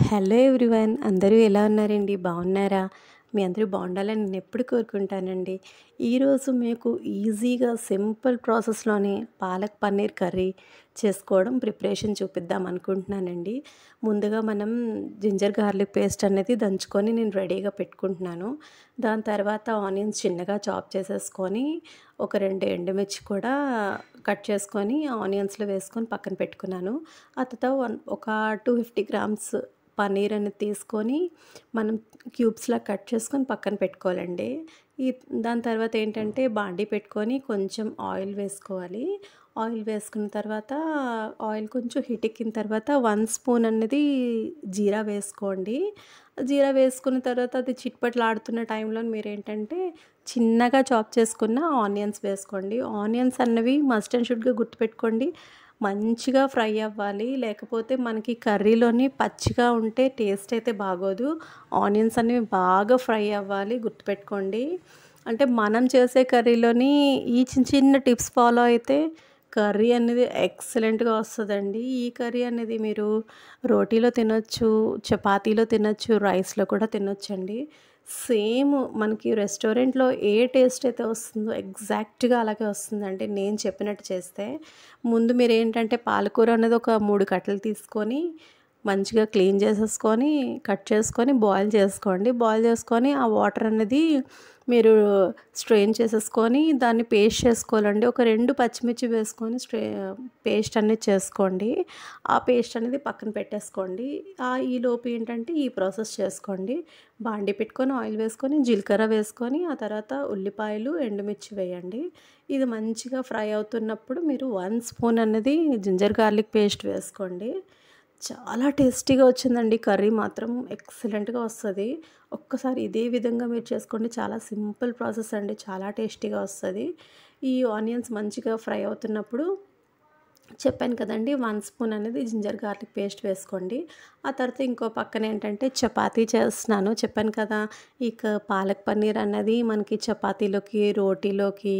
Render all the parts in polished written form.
Hello everyone, అందరూ ఎలా ఉన్నారండి? బాగున్నారా? మీ అందరూ బాగుండాలని నేను ఎప్పుడు కోరుకుంటానండి. ఈరోజు మీకు ఈజీగా సింపుల్ ప్రాసెస్లోనే పాలక్ పన్నీర్ కర్రీ చేసుకోవడం ప్రిపరేషన్ చూపిద్దాం అనుకుంటున్నానండి. ముందుగా మనం జింజర్ గార్లిక్ పేస్ట్ అనేది దంచుకొని నేను రెడీగా పెట్టుకుంటున్నాను. దాని తర్వాత ఆనియన్స్ చిన్నగా చాప్ చేసేసుకొని ఒక 2 ఎండుమిర్చి కూడా కట్ చేసుకొని ఆనియన్స్లో వేసుకొని పక్కన పెట్టుకున్నాను. ఆ తర్వాత ఒక 250 గ్రామ్స్ పన్నీర్ అనేది తీసుకొని మనం క్యూబ్స్లా కట్ చేసుకొని పక్కన పెట్టుకోవాలండి. ఈ దాని తర్వాత ఏంటంటే బాండీ పెట్టుకొని కొంచెం ఆయిల్ వేసుకోవాలి. ఆయిల్ వేసుకున్న తర్వాత ఆయిల్ కొంచెం హీట్ ఎక్కిన తర్వాత 1 స్పూన్ అనేది జీరా వేసుకోండి. జీరా వేసుకున్న తర్వాత అది చిట్పట్లాడుతున్న టైంలో మీరేంటంటే చిన్నగా చాప్ చేసుకున్న ఆనియన్స్ వేసుకోండి. ఆనియన్స్ అన్నవి మస్ట్ అండ్ షుడ్‌గా గుర్తుపెట్టుకోండి. మంచిగా ఫ్రై అవ్వాలి. లేకపోతే మనకి కర్రీలోని పచ్చిగా ఉంటే టేస్ట్ అయితే బాగోదు. ఆనియన్స్ అనేవి బాగా ఫ్రై అవ్వాలి, గుర్తుపెట్టుకోండి. అంటే మనం చేసే కర్రీలోని ఈ చిన్న చిన్న టిప్స్ ఫాలో అయితే కర్రీ అనేది ఎక్సలెంట్‌గా వస్తదండి. ఈ కర్రీ అనేది మీరు రోటీలో తినొచ్చు, చపాతీలో తినొచ్చు, రైస్‌లో కూడా తినొచ్చండి. సేమ్ మనకి రెస్టారెంట్‌లో ఏ టేస్ట్ అయితే వస్తుందో ఎగ్జాక్ట్‌గా అలాగే వస్తుందండి నేను చెప్పినట్టు చేస్తే. ముందు మీరేంటంటే పాలకూర అనేది ఒక 3 కట్టలు తీసుకొని మంచిగా క్లీన్ చేసేసుకొని, కట్ చేసుకొని బాయిల్ చేసుకోండి. బాయిల్ చేసుకొని ఆ వాటర్ అనేది మీరు స్ట్రెయిన్ చేసేసుకొని దాన్ని పేస్ట్ చేసుకోవాలండి. ఒక 2 పచ్చిమిర్చి వేసుకొని పేస్ట్ అనేది చేసుకోండి. ఆ పేస్ట్ అనేది పక్కన పెట్టేసుకోండి. ఈలోపు ఏంటంటే ఈ ప్రాసెస్ చేసుకోండి. బాండీ పెట్టుకొని ఆయిల్ వేసుకొని, జీలకర్ర వేసుకొని, ఆ తర్వాత ఉల్లిపాయలు, ఎండుమిర్చి వేయండి. ఇది మంచిగా ఫ్రై అవుతున్నప్పుడు మీరు 1 స్పూన్ అన్నది జింజర్ గార్లిక్ పేస్ట్ వేసుకోండి. చాలా టేస్టీగా వచ్చిందండి కర్రీ మాత్రం ఎక్సలెంట్‌గా వస్తది. ఒక్కసారి ఇదే విధంగా మీరు చేసుకోండి. చాలా సింపుల్ ప్రాసెస్ అండి. చాలా టేస్టీగా వస్తది. ఈ ఆనియన్స్ మంచిగా ఫ్రై అవుతున్నప్పుడు చెప్పాను కదండీ! 1 స్పూన్ అనేది జింజర్ గార్లిక్ పేస్ట్ వేసుకోండి. ఆ తర్వాత ఇంకో పక్కన ఏంటంటే చపాతీ చేస్తున్నాను. చెప్పాను కదా! ఇక పాలక్ పన్నీర్ అన్నది మనకి చపాతీలోకి, రోటీలోకి,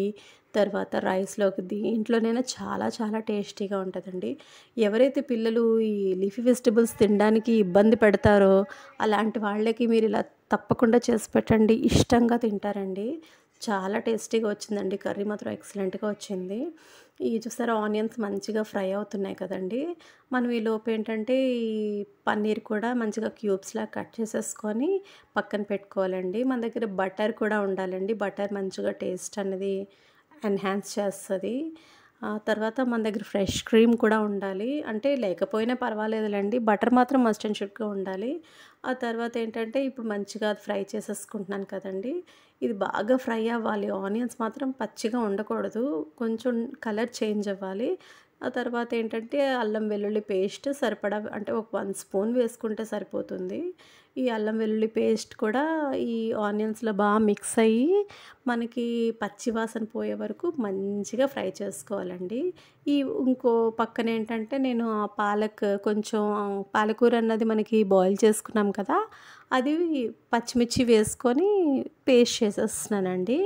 తర్వాత రైస్‌లోకి దేంట్లోనైనా చాలా చాలా టేస్టీగా ఉంటదండి. ఎవరైతే పిల్లలు ఈ లీఫీ వెజిటబుల్స్ తినడానికి ఇబ్బంది పెడతారో అలాంటి వాళ్ళకి మీరు ఇలా తప్పకుండా చేసి పెట్టండి. ఇష్టంగా తింటారండి. చాలా టేస్టీగా వచ్చిందండి. కర్రీ మాత్రం ఎక్సలెంట్‌గా వచ్చింది. చూసారా ఆనియన్స్ మంచిగా ఫ్రై అవుతున్నాయి కదండీ! మనం ఈలోపు ఏంటంటే ఈ పన్నీర్ కూడా మంచిగా క్యూబ్స్‌లా కట్ చేసేసుకొని పక్కన పెట్టుకోవాలండి. మన దగ్గర బటర్ కూడా ఉండాలండి. బటర్ మంచిగా టేస్ట్ అనేది ఎన్హాన్స్ చేస్తది. తర్వాత మన దగ్గర ఫ్రెష్ క్రీమ్ కూడా ఉండాలి. అంటే లేకపోయినా పర్వాలేదులెండి. బటర్ మాత్రం మస్ట్ అండ్ షుడ్‌గా ఉండాలి. ఆ తర్వాత ఏంటంటే ఇప్పుడు మంచిగా అది ఫ్రై చేసేసుకుంటున్నాను కదండీ! ఇది బాగా ఫ్రై అవ్వాలి. ఆనియన్స్ మాత్రం పచ్చిగా ఉండకూడదు. కొంచెం కలర్ చేంజ్ అవ్వాలి. ఆ తర్వాత ఏంటంటే అల్లం వెల్లుల్లి పేస్ట్ సరిపడా అంటే ఒక 1 స్పూన్ వేసుకుంటే సరిపోతుంది. ఈ అల్లం వెల్లుల్లి పేస్ట్ కూడా ఈ ఆనియన్స్‌లో మిక్స్ అయ్యి మనకి పచ్చి వాసన పోయే వరకు మంచిగా ఫ్రై చేసుకోవాలండి. ఈ ఇంకో పక్కన ఏంటంటే నేను కొంచెం పాలకూర అన్నది మనకి బాయిల్ చేసుకున్నాం కదా! అది పచ్చిమిర్చి వేసుకొని పేస్ట్ చేసేస్తున్నానండి.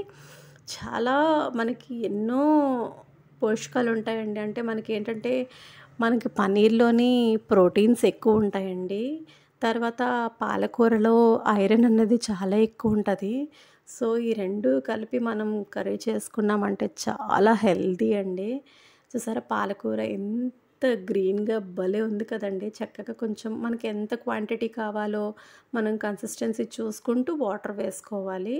చాలా మనకి ఎన్నో పోషకాలుంటాయండి. అంటే మనకేంటంటే మనకి పన్నీర్‌లోని ప్రోటీన్స్ ఎక్కువుంటాయండి. తర్వాత పాలకూరలో ఐరన్ అన్నది చాలా ఎక్కువుంటది. సో, ఈ 2 కలిపి మనం కర్రీ చేసుకున్నామంటే చాలా హెల్తీ అండి. చూసారా పాలకూర ఎంత గ్రీన్‌గా భలే ఉంది కదండీ! చక్కగా కొంచెం మనకి ఎంత క్వాంటిటీ కావాలో మనం కన్సిస్టెన్సీ చూసుకుంటూ వాటర్ వేసుకోవాలి.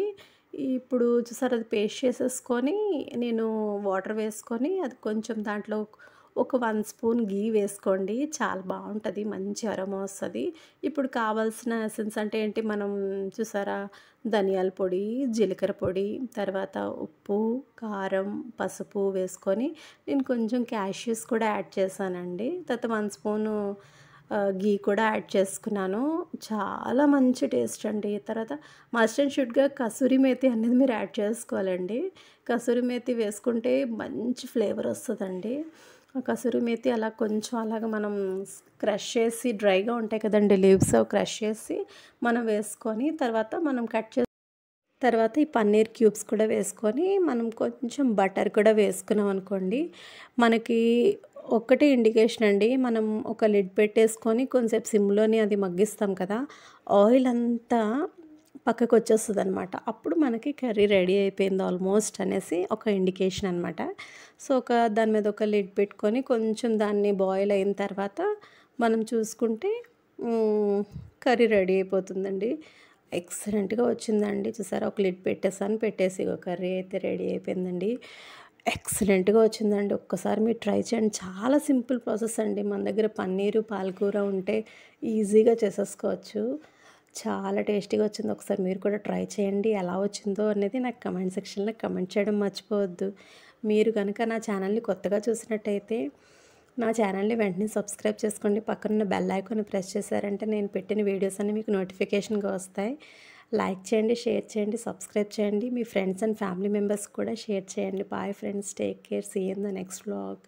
ఇప్పుడు చూసారా అది పేస్ట్ చేసేసుకొని నేను వాటర్ వేసుకొని అది కొంచెం దాంట్లో ఒక 1 స్పూన్ ఘీ వేసుకోండి. చాలా బావుంటది. మంచి అరోమా వస్తది. ఇప్పుడు కావాల్సిన ఎసెన్స్ అంటే ఏంటి మనం చూసారా ధనియాల పొడి, జీలకర్ర పొడి, తర్వాత ఉప్పు, కారం, పసుపు వేసుకొని నేను కొంచెం క్యాష్యూస్ కూడా యాడ్ చేశానండి. తర్వాత 1 స్పూను ఘీ కూడా యాడ్ చేసుకున్నాను. చాలా మంచి టేస్ట్ అండి. తర్వాత మస్ట్ అండ్ షుడ్‌గా కసూరి మేతి అనేది మీరు యాడ్ చేసుకోవాలండి. కసూరి మేతి వేసుకుంటే మంచి ఫ్లేవర్ వస్తదండి. ఆ కసూరి మేతి అలా కొంచెం అలాగా మనం క్రష్ చేసి డ్రైగా ఉంటాయి కదండీ లీవ్స్, క్రష్ చేసి మనం వేసుకొని తర్వాత మనం కట్ తర్వాత ఈ పన్నీర్ క్యూబ్స్ కూడా వేసుకొని మనం కొంచెం బటర్ కూడా వేసుకున్నాం అనుకోండి, మనకి ఒక్కటే ఇండికేషన్ అండి. మనం ఒక లిడ్ పెట్టేసుకొని కొంచెంసేపు సిమ్‌లోనే అది మగ్గిస్తాం కదా! ఆయిల్ అంతా పక్కకొచ్చేస్తదనమాట. అప్పుడు మనకి కర్రీ రెడీ అయిపోయింది ఆల్మోస్ట్ అనేసి ఒక ఇండికేషన్ అనమాట. సో, దాని మీద ఒక లిడ్ పెట్టుకొని కొంచెం దాన్ని బాయిల్ అయిన తర్వాత మనం చూసుకుంటే హ్మ్, కర్రీ రెడీ అయిపోతుందండి. ఎక్సలెంట్‌గా వచ్చిందండి. చూసారా, ఒక లిడ్ పెట్టేసాను. పెట్టేసి ఇగో కర్రీ అయితే రెడీ అయిపోయిందండి. ఎక్సలెంట్‌గా వచ్చిందండి. ఒక్కసారి మీరు ట్రై చేయండి. చాలా సింపుల్ ప్రాసెస్ అండి. మన దగ్గర పన్నీరు, పాలకూర ఉంటే ఈజీగా చేసేసుకోవచ్చు. చాలా టేస్టీగా వచ్చింది. ఒకసారి మీరు కూడా ట్రై చేయండి. ఎలా వచ్చిందో అనేది నాకు కమెంట్ సెక్షన్‌లో కమెంట్ చేయడం మర్చిపోవద్దు. మీరు గనుక నా ఛానల్‌ని కొత్తగా చూసినట్టయితే నా ఛానల్‌ని వెంటనే సబ్స్క్రైబ్ చేసుకోండి. పక్కనున్న బెల్ ఐకాన్ని ప్రెస్ చేశారంటే నేను పెట్టిన వీడియోస్ అన్నీ మీకు నోటిఫికేషన్‌గా వస్తాయి. లైక్ చేయండి, షేర్ చేయండి, సబ్స్క్రైబ్ చేయండి. మీ ఫ్రెండ్స్ అండ్ ఫ్యామిలీ మెంబర్స్ కూడా షేర్ చేయండి. Bye friends. Take care. See you in the next vlog.